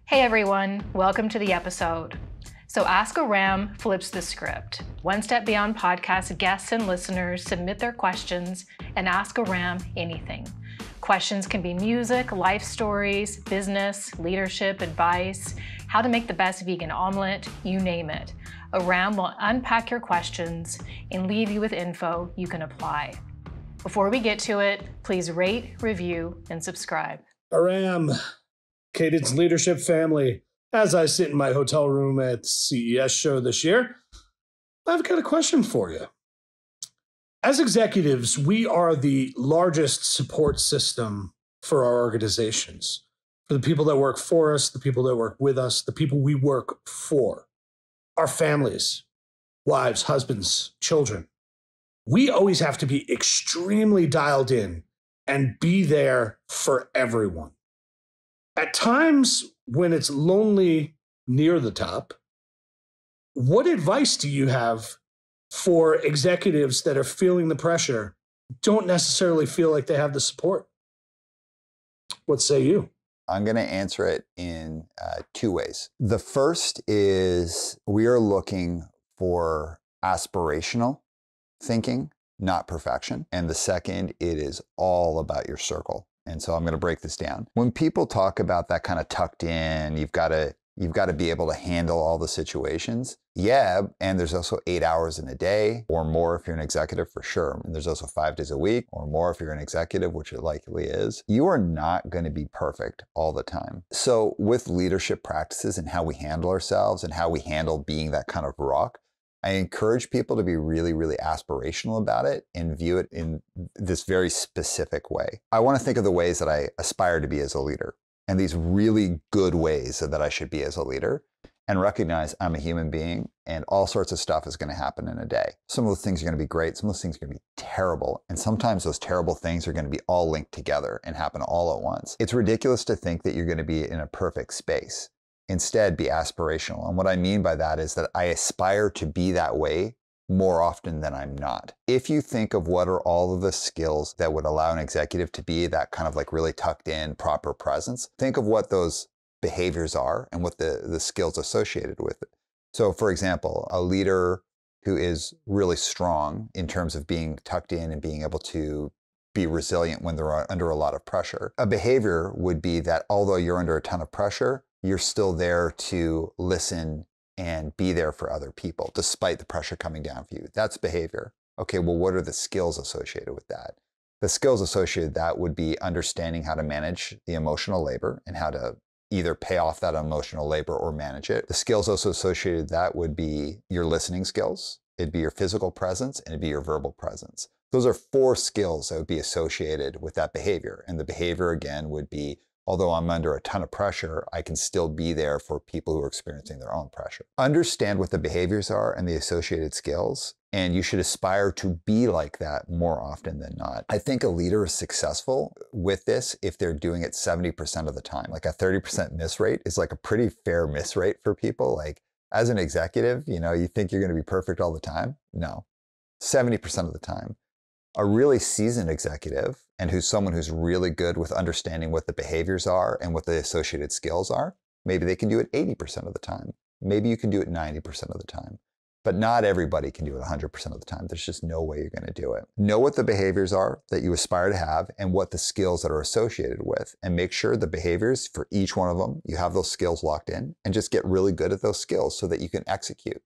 Hey everyone, welcome to the episode. So Ask Aram flips the script. One Step Beyond podcast guests and listeners submit their questions and ask Aram anything. Questions can be music, life stories, business, leadership, advice, how to make the best vegan omelet, you name it. Aram will unpack your questions and leave you with info you can apply. Before we get to it, please rate, review, and subscribe. Aram, Cadence Leadership family, as I sit in my hotel room at CES show this year, I've got a question for you. As executives, we are the largest support system for our organizations, for the people that work for us, the people that work with us, the people we work for, our families, wives, husbands, children. We always have to be extremely dialed in and be there for everyone. At times when it's lonely near the top, what advice do you have for executives that are feeling the pressure, don't necessarily feel like they have the support? What say you? I'm going to answer it in two ways. The first is we are looking for aspirational thinking, not perfection. And the second, it is all about your circle. And so I'm going to break this down. When people talk about that kind of tucked in, you've got to be able to handle all the situations. Yeah, and there's also 8 hours in a day or more if you're an executive, for sure. And there's also 5 days a week or more if you're an executive, which it likely is. You are not going to be perfect all the time. So with leadership practices and how we handle ourselves and how we handle being that kind of rock, I encourage people to be really, really aspirational about it and view it in this very specific way. I want to think of the ways that I aspire to be as a leader and these really good ways that I should be as a leader, and recognize I'm a human being and all sorts of stuff is going to happen in a day. Some of those things are going to be great. Some of those things are going to be terrible. And sometimes those terrible things are going to be all linked together and happen all at once. It's ridiculous to think that you're going to be in a perfect space. Instead, be aspirational. And what I mean by that is that I aspire to be that way more often than I'm not. If you think of what are all of the skills that would allow an executive to be that kind of like really tucked in, proper presence, think of what those behaviors are and what the skills associated with it. So for example, a leader who is really strong in terms of being tucked in and being able to be resilient when they're under a lot of pressure. A behavior would be that although you're under a ton of pressure, you're still there to listen and be there for other people, despite the pressure coming down for you. That's behavior. Okay, well, what are the skills associated with that? The skills associated with that would be understanding how to manage the emotional labor and how to either pay off that emotional labor or manage it. The skills also associated with that would be your listening skills. It'd be your physical presence and it'd be your verbal presence. Those are 4 skills that would be associated with that behavior. And the behavior, again, would be, although I'm under a ton of pressure, I can still be there for people who are experiencing their own pressure. Understand what the behaviors are and the associated skills, and you should aspire to be like that more often than not. I think a leader is successful with this if they're doing it 70% of the time. Like a 30% miss rate is like a pretty fair miss rate for people. Like as an executive, you think you're going to be perfect all the time? No, 70% of the time. A really seasoned executive and who's someone who's really good with understanding what the behaviors are and what the associated skills are, maybe they can do it 80% of the time. Maybe you can do it 90% of the time. But not everybody can do it 100% of the time. There's just no way you're going to do it. Know what the behaviors are that you aspire to have and what the skills that are associated with, and make sure the behaviors for each one of them, you have those skills locked in, and just get really good at those skills so that you can execute.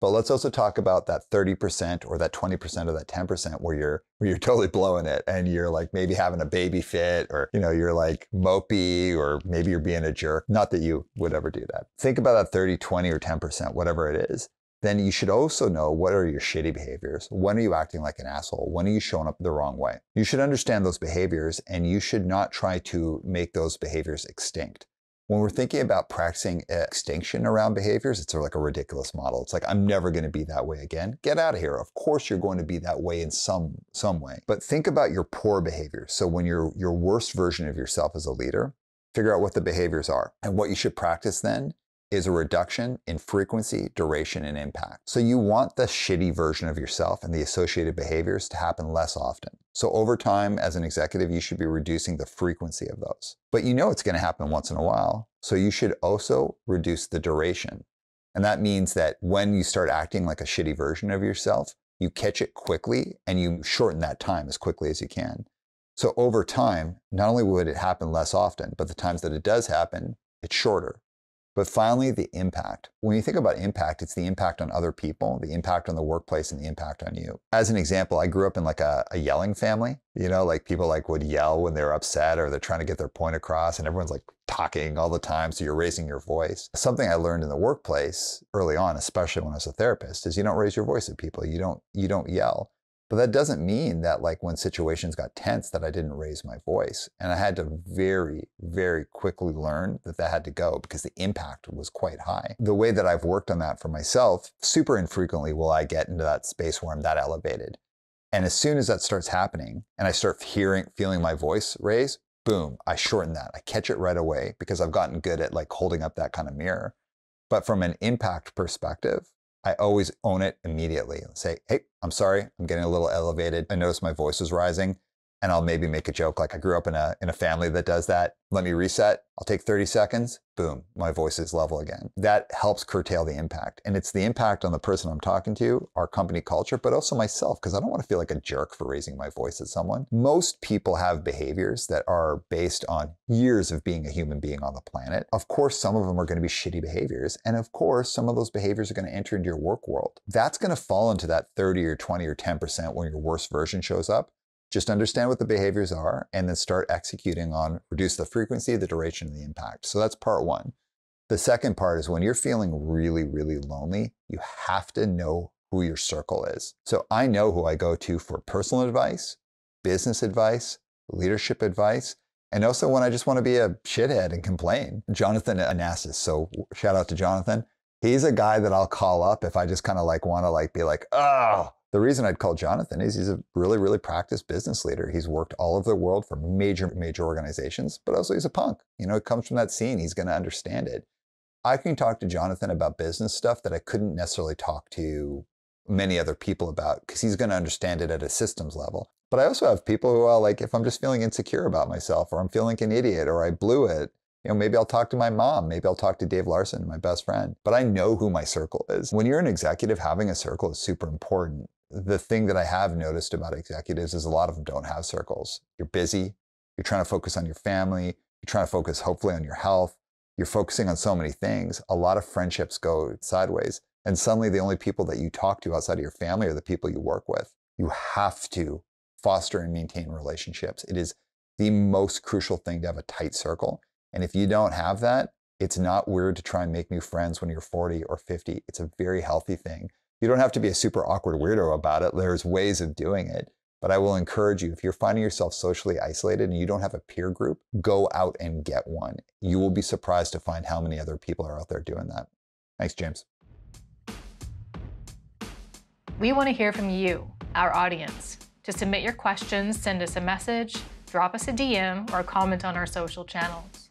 But let's also talk about that 30% or that 20% or that 10% where you're totally blowing it and you're like maybe having a baby fit, or you're like mopey, or maybe you're being a jerk. Not that you would ever do that. Think about that 30, 20, or 10%, whatever it is. Then you should also know what are your shitty behaviors. When are you acting like an asshole? When are you showing up the wrong way? You should understand those behaviors, and you should not try to make those behaviors extinct. When we're thinking about practicing extinction around behaviors, it's sort of like a ridiculous model. It's like, I'm never going to be that way again. Get out of here. Of course you're going to be that way in some way. But think about your poor behaviors. So when you're your worst version of yourself as a leader, figure out what the behaviors are. And what you should practice then is a reduction in frequency, duration, and impact. So you want the shitty version of yourself and the associated behaviors to happen less often. So over time, as an executive, you should be reducing the frequency of those. But it's going to happen once in a while. So you should also reduce the duration. And that means that when you start acting like a shitty version of yourself, you catch it quickly and you shorten that time as quickly as you can. So over time, not only would it happen less often, but the times that it does happen, it's shorter. But finally, the impact. When you think about impact, it's the impact on other people, the impact on the workplace, and the impact on you. As an example, I grew up in like a yelling family. You know, like people like would yell when they're upset or they're trying to get their point across, and everyone's like talking all the time, so you're raising your voice. Something I learned in the workplace early on, especially when I was a therapist, is you don't raise your voice at people. You don't yell. But that doesn't mean that like when situations got tense that I didn't raise my voice. And I had to very, very quickly learn that that had to go because the impact was quite high. The way that I've worked on that for myself, super infrequently will I get into that space where I'm that elevated. And as soon as that starts happening and I start feeling my voice raise, boom, I shorten that. I catch it right away because I've gotten good at like holding up that kind of mirror. But from an impact perspective, I always own it immediately. Say, hey, I'm sorry, I'm getting a little elevated. I noticed my voice is rising. And I'll maybe make a joke like I grew up in a family that does that. Let me reset. I'll take 30 seconds. Boom, my voice is level again. That helps curtail the impact. And it's the impact on the person I'm talking to, our company culture, but also myself, because I don't want to feel like a jerk for raising my voice at someone. Most people have behaviors that are based on years of being a human being on the planet. Of course, some of them are going to be shitty behaviors. And of course, some of those behaviors are going to enter into your work world. That's going to fall into that 30 or 20 or 10% when your worst version shows up. Just understand what the behaviors are and then start executing on reduce the frequency, the duration, and the impact. So that's part one. The second part is when you're feeling really, really lonely, you have to know who your circle is. So I know who I go to for personal advice, business advice, leadership advice, and also when I just want to be a shithead and complain. Jonathan Anastas, so shout out to Jonathan. He's a guy that I'll call up if I just kind of like want to like be like, oh. The reason I'd call Jonathan is he's a really, really practiced business leader. He's worked all over the world for major, major organizations, but also he's a punk. You know, it comes from that scene. He's going to understand it. I can talk to Jonathan about business stuff that I couldn't necessarily talk to many other people about because he's going to understand it at a systems level. But I also have people who are like, if I'm just feeling insecure about myself or I'm feeling like an idiot or I blew it, you know, maybe I'll talk to my mom. Maybe I'll talk to Dave Larson, my best friend. But I know who my circle is. When you're an executive, having a circle is super important. The thing that I have noticed about executives is a lot of them don't have circles. You're busy. You're trying to focus on your family. You're trying to focus hopefully on your health. You're focusing on so many things. A lot of friendships go sideways. And suddenly the only people that you talk to outside of your family are the people you work with. You have to foster and maintain relationships. It is the most crucial thing to have a tight circle. And if you don't have that, it's not weird to try and make new friends when you're 40 or 50. It's a very healthy thing. You don't have to be a super awkward weirdo about it. There's ways of doing it. But I will encourage you, if you're finding yourself socially isolated and you don't have a peer group, go out and get one. You will be surprised to find how many other people are out there doing that. Thanks, James. We want to hear from you, our audience. To submit your questions, send us a message, drop us a DM, or comment on our social channels.